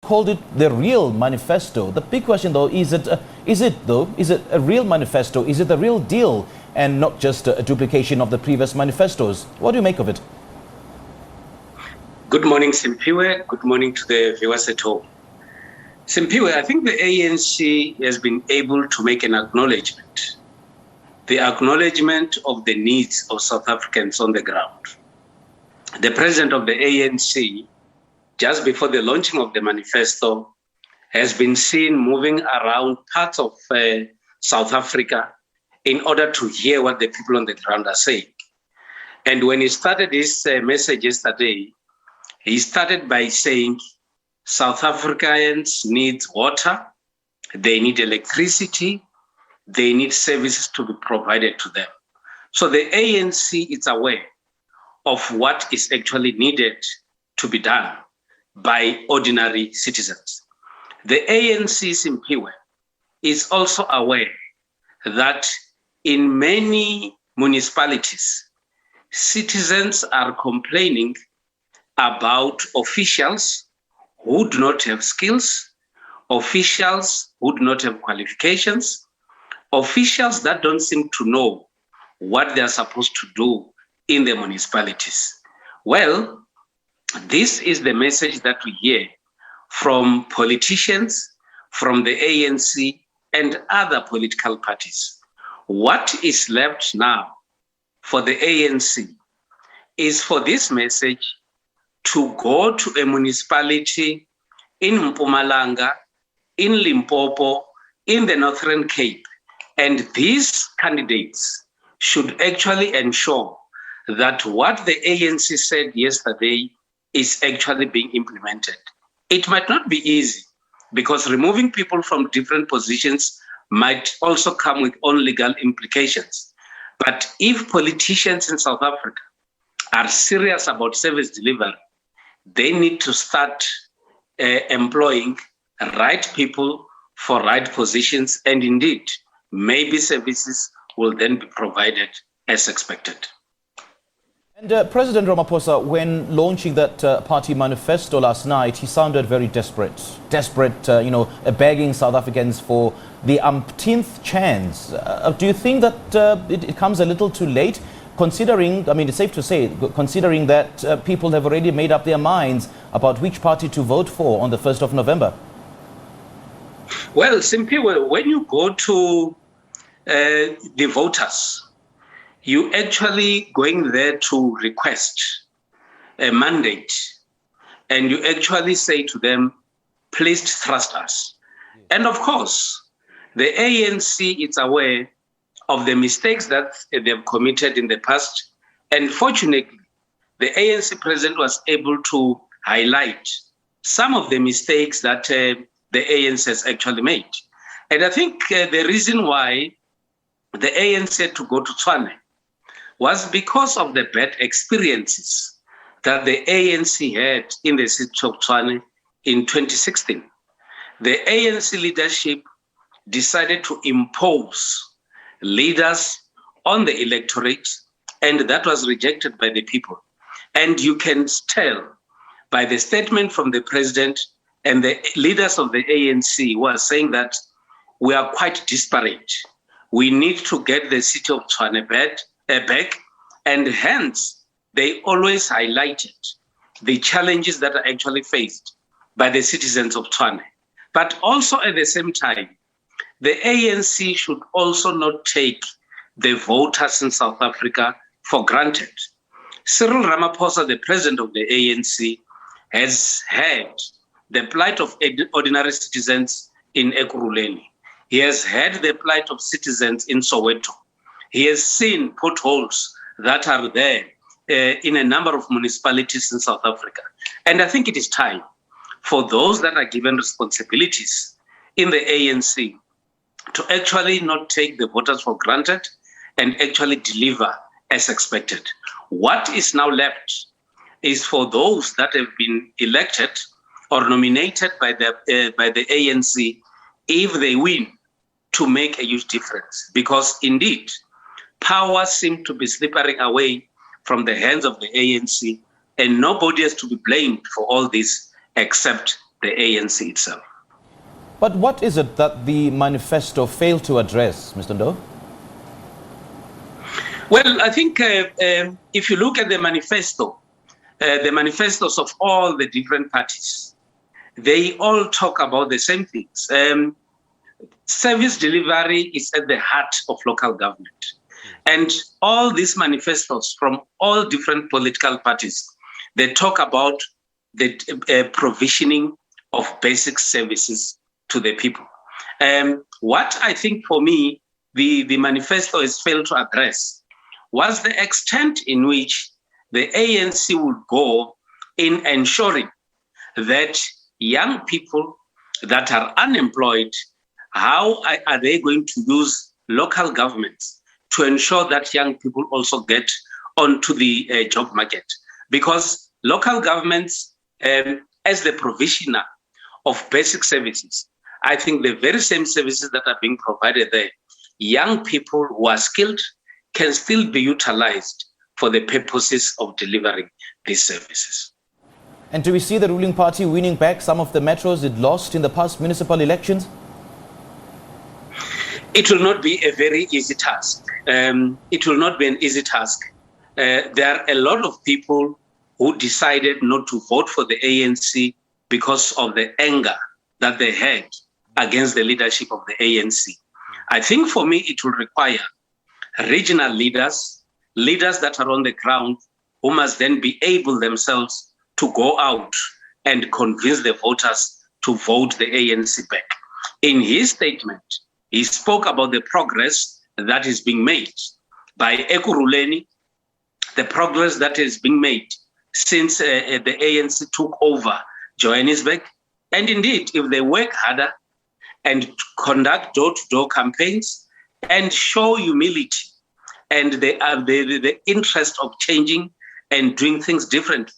called it the real manifesto. The big question, though, is it a real manifesto? Is it the real deal and not just a duplication of the previous manifestos? What do you make of it? Good morning, Simpiwe. Good morning to the viewers at home. Simpiwe, I think the ANC has been able to make an acknowledgement. The acknowledgement of the needs of South Africans on the ground. The president of the ANC, just before the launching of the manifesto, has been seen moving around parts of South Africa in order to hear what the people on the ground are saying. And when he started his message yesterday, he started by saying South Africans need water, they need electricity, they need services to be provided to them. So the ANC is aware of what is actually needed to be done by ordinary citizens. The ANC, Simpiwe, is also aware that in many municipalities, citizens are complaining about officials who do not have skills, officials who do not have qualifications, officials that don't seem to know what they're supposed to do in the municipalities. Well, this is the message that we hear from politicians, from the ANC, and other political parties. What is left now for the ANC is for this message to go to a municipality in Mpumalanga, in Limpopo, in the Northern Cape, and these candidates should actually ensure that what the ANC said yesterday is actually being implemented. It might not be easy because removing people from different positions might also come with own legal implications. But if politicians in South Africa are serious about service delivery, they need to start employing right people for right positions, and indeed, maybe services will then be provided as expected. And President Ramaphosa, when launching that party manifesto last night, he sounded very desperate, begging South Africans for the umpteenth chance. Do you think that it comes a little too late? Considering, it's safe to say, considering that people have already made up their minds about which party to vote for on the 1st of November? Well, simply, when you go to the voters, you actually going there to request a mandate, and you actually say to them, please trust us. And of course, the ANC is aware of the mistakes that they've committed in the past. And fortunately, the ANC president was able to highlight some of the mistakes that the ANC has actually made. And I think the reason why the ANC had to go to Tshwane was because of the bad experiences that the ANC had in the City of Tshwane in 2016. The ANC leadership decided to impose leaders on the electorate, and that was rejected by the people. And you can tell by the statement from the president and the leaders of the ANC who are saying that we are quite disparate. We need to get the City of Tshwane back, and hence they always highlighted the challenges that are actually faced by the citizens of Tshwane. But also at the same time, the ANC should also not take the voters in South Africa for granted. Cyril Ramaphosa, the president of the ANC, has had the plight of ordinary citizens in Ekurhuleni. He has had the plight of citizens in Soweto. He has seen potholes that are there in a number of municipalities in South Africa. And I think it is time for those that are given responsibilities in the ANC to actually not take the voters for granted and actually deliver as expected. What is now left is for those that have been elected or nominated by the ANC, if they win, to make a huge difference. Because indeed, power seems to be slipping away from the hands of the ANC, and nobody has to be blamed for all this except the ANC itself. But what is it that the manifesto failed to address, Mr. Ndou? Well, I think if you look at the manifesto, the manifestos of all the different parties, they all talk about the same things. Service delivery is at the heart of local government. And all these manifestos from all different political parties, they talk about the provisioning of basic services to the people. What I think for me, the manifesto has failed to address was the extent in which the ANC would go in ensuring that young people that are unemployed, how are they going to use local governments to ensure that young people also get onto the job market? Because local governments, as the provisioner of basic services, I think the very same services that are being provided there, young people who are skilled can still be utilized for the purposes of delivering these services. And do we see the ruling party winning back some of the metros it lost in the past municipal elections? It will not be a very easy task. It will not be an easy task. There are a lot of people who decided not to vote for the ANC because of the anger that they had against the leadership of the ANC. I think for me, it will require regional leaders, leaders that are on the ground, who must then be able themselves to go out and convince the voters to vote the ANC back. In his statement, he spoke about the progress that is being made by Ekurhuleni, the progress that is being made since the ANC took over Johannesburg. And indeed, if they work harder and conduct door-to-door campaigns and show humility and the interest of changing and doing things differently,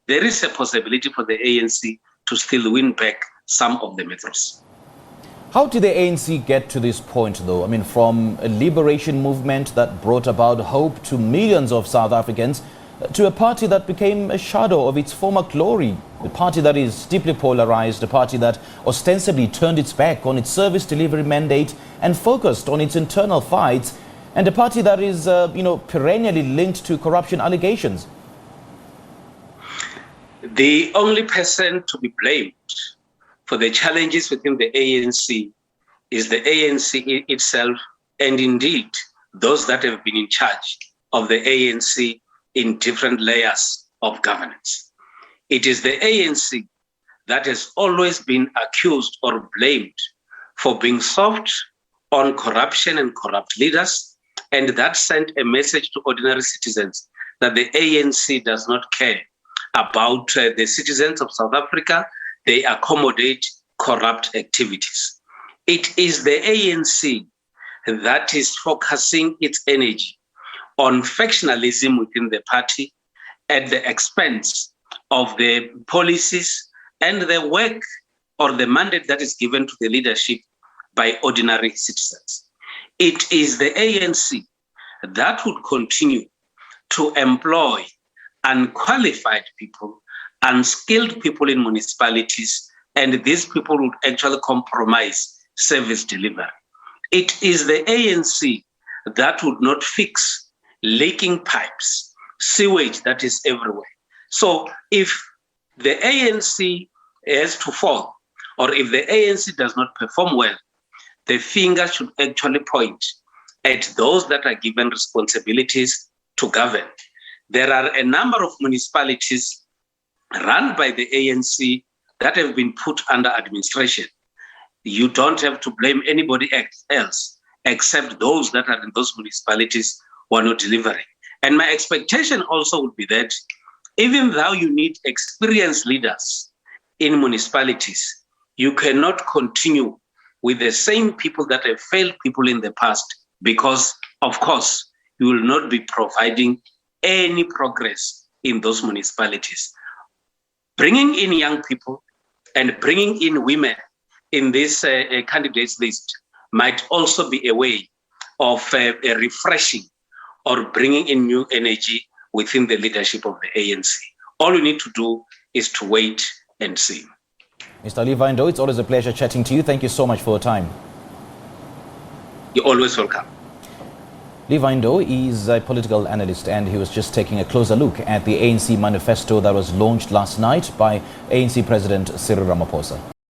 there is a possibility for the ANC to still win back some of the metros. How did the ANC get to this point, though? I mean, from a liberation movement that brought about hope to millions of South Africans to a party that became a shadow of its former glory, a party that is deeply polarized, a party that ostensibly turned its back on its service delivery mandate and focused on its internal fights, and a party that is, perennially linked to corruption allegations? The only person to be blamed for the challenges within the ANC is the ANC itself, and indeed those that have been in charge of the ANC in different layers of governance. It is the ANC that has always been accused or blamed for being soft on corruption and corrupt leaders, and that sent a message to ordinary citizens that the ANC does not care about the citizens of South Africa. They accommodate corrupt activities. It is the ANC that is focusing its energy on factionalism within the party at the expense of the policies and the work or the mandate that is given to the leadership by ordinary citizens. It is the ANC that would continue to employ unqualified people, unskilled people in municipalities, and these people would actually compromise service delivery. It is the ANC that would not fix leaking pipes, sewage that is everywhere. So if the ANC has to fall, or if the ANC does not perform well, the finger should actually point at those that are given responsibilities to govern. There are a number of municipalities run by the ANC that have been put under administration. You don't have to blame anybody else except those that are in those municipalities who are not delivering. And my expectation also would be that even though you need experienced leaders in municipalities, you cannot continue with the same people that have failed people in the past, because, of course, you will not be providing any progress in those municipalities. Bringing in young people and bringing in women in this candidates list might also be a way of refreshing or bringing in new energy within the leadership of the ANC. All we need to do is to wait and see. Mr. Levy Ndou, it's always a pleasure chatting to you. Thank you so much for your time. You're always welcome. Levy Ndou is a political analyst, and he was just taking a closer look at the ANC manifesto that was launched last night by ANC President Cyril Ramaphosa.